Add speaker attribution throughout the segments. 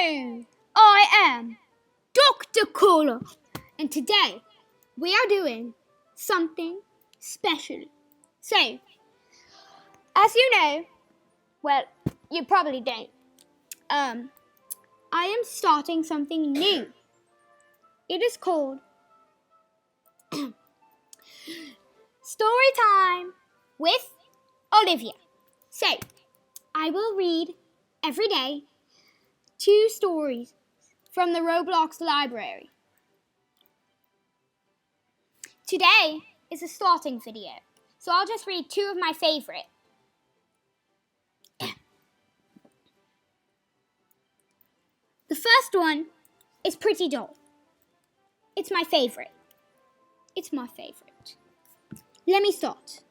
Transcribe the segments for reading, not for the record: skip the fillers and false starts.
Speaker 1: Hello, I am Dr. Cola, and today we are doing something special. So, as you know, well, you probably don't, I am starting something new. It is called Story Time with Olivia. So, I will read every day 2 stories from the Roblox library. Today is a starting video, so I'll just read 2 of my favorite. The first one is Pretty Doll. It's my favorite. Let me start.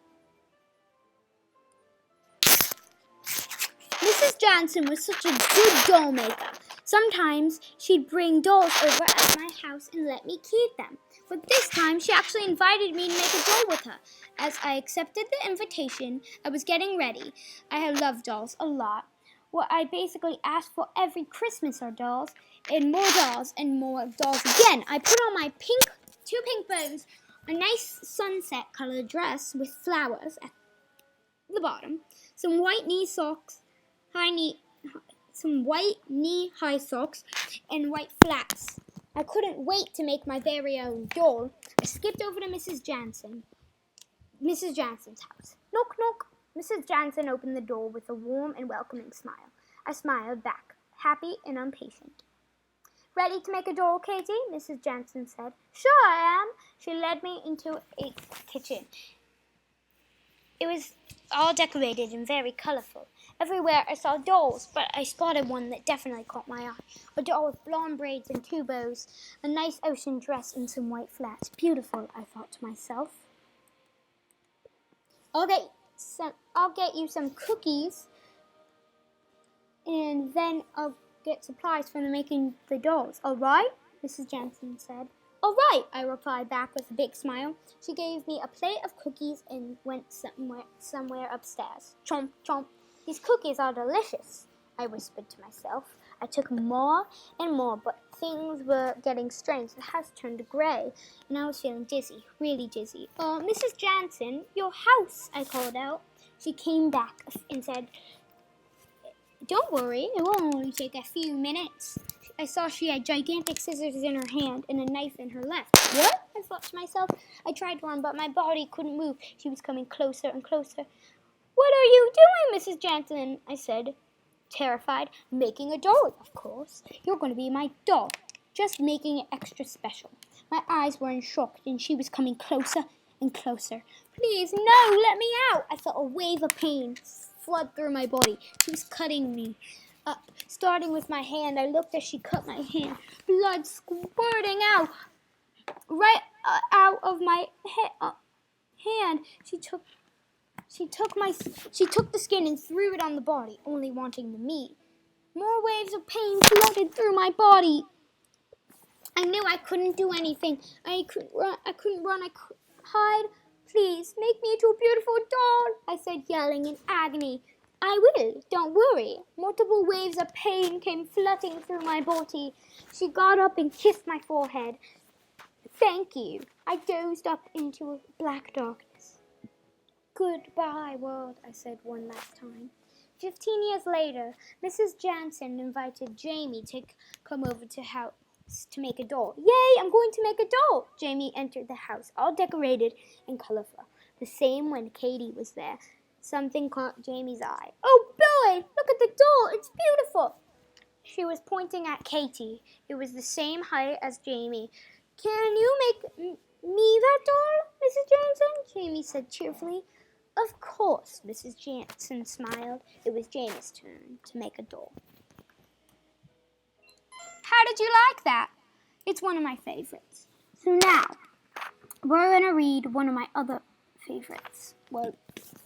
Speaker 1: Mrs. Jansen was such a good doll maker. Sometimes she'd bring dolls over at my house and let me keep them. But this time she actually invited me to make a doll with her. As I accepted the invitation, I was getting ready. I have loved dolls a lot. What I basically asked for every Christmas are dolls, and more dolls, and more dolls again. I put on my 2 pink bows, a nice sunset colored dress with flowers at the bottom, some white knee-high socks, and white flats. I couldn't wait to make my very own doll. I skipped over to Mrs. Jansen's house. Knock, knock. Mrs. Jansen opened the door with a warm and welcoming smile. I smiled back, happy and impatient. Ready to make a doll, Katie? Mrs. Jansen said. Sure I am. She led me into a kitchen. It was all decorated and very colorful. Everywhere I saw dolls, but I spotted one that definitely caught my eye. A doll with blonde braids and 2 bows, a nice ocean dress and some white flats. Beautiful, I thought to myself. I'll get you some cookies, and then I'll get supplies for making the dolls. All right? Mrs. Jansen said. All right, I replied back with a big smile. She gave me a plate of cookies and went somewhere upstairs. Chomp, chomp. These cookies are delicious, I whispered to myself. I took more and more, but things were getting strange. The house turned gray, and I was feeling dizzy, really dizzy. Mrs. Jansen, your house, I called out. She came back and said, don't worry, it will only take a few minutes. I saw she had gigantic scissors in her hand and a knife in her left. What? I thought to myself. I tried to run, but my body couldn't move. She was coming closer and closer. What are you doing, Mrs. Jansen? I said, terrified. Making a doll, of course. You're going to be my doll. Just making it extra special. My eyes were in shock, and she was coming closer and closer. Please, no, let me out. I felt a wave of pain flood through my body. She was cutting me up. Starting with my hand, I looked as she cut my hand. Blood squirting out right out of my hand. She took the skin and threw it on the body, only wanting the meat. More waves of pain flooded through my body. I knew I couldn't do anything. I couldn't run. I couldn't hide. Please, make me into a beautiful doll, I said, yelling in agony. I will, don't worry. Multiple waves of pain came flooding through my body. She got up and kissed my forehead. Thank you. I dozed up into black darkness. Goodbye, world, I said one last time. 15 years later, Mrs. Jansen invited Jamie to come over to house to make a doll. Yay, I'm going to make a doll! Jamie entered the house, all decorated and colorful. The same when Katie was there. Something caught Jamie's eye. Oh, boy, look at the doll. It's beautiful. She was pointing at Katie. It was the same height as Jamie. Can you make me that doll, Mrs. Jansen? Jamie said cheerfully. Of course, Mrs. Jansen smiled. It was Jamie's turn to make a doll. How did you like that? It's one of my favorites. So now, we're going to read one of my other favorites. Well,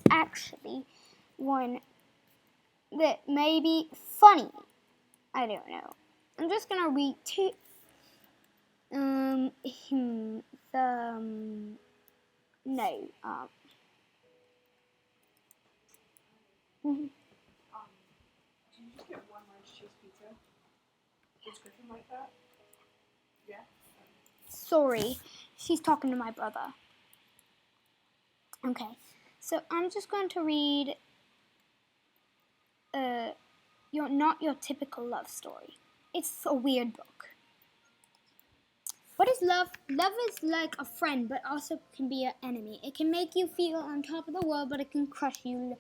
Speaker 1: actually, one that may be funny. I don't know. I'm just going to read 2.
Speaker 2: Did you just get 1 large cheese pizza? Is Griffin like that? Yeah.
Speaker 1: Sorry, she's talking to my brother. Okay, so I'm just going to read not your typical love story. It's a weird book. What is love? Love is like a friend, but also can be an enemy. It can make you feel on top of the world, but it can crush you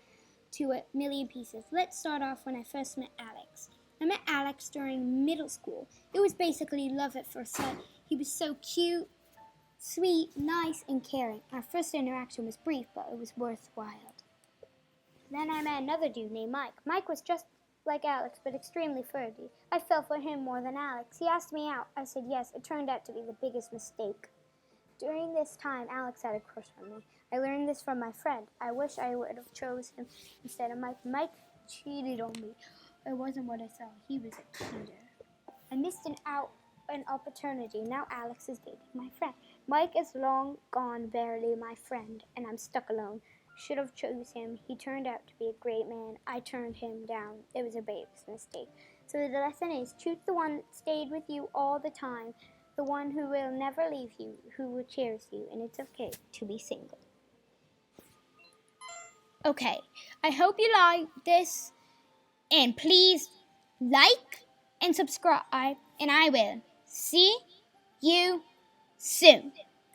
Speaker 1: to a million pieces. Let's start off when I first met Alex. I met Alex during middle school. It was basically love at first sight. He was so cute, sweet, nice, and caring. Our first interaction was brief, but it was worthwhile. Then I met another dude named Mike. Mike was just like Alex, but extremely flirty. I fell for him more than Alex. He asked me out. I said yes. It turned out to be the biggest mistake. During this time, Alex had a crush on me. I learned this from my friend. I wish I would have chosen him instead of Mike. Mike cheated on me. It wasn't what I thought. He was a cheater. I missed an opportunity. Now Alex is dating my friend. Mike is long gone, barely my friend, and I'm stuck alone. Should have chose him. He turned out to be a great man. I turned him down. It was a biggest mistake. So the lesson is, choose the one that stayed with you all the time, the one who will never leave you, who will cherish you, and it's okay to be single. Okay, I hope you like this, and please like and subscribe, and I will see you soon.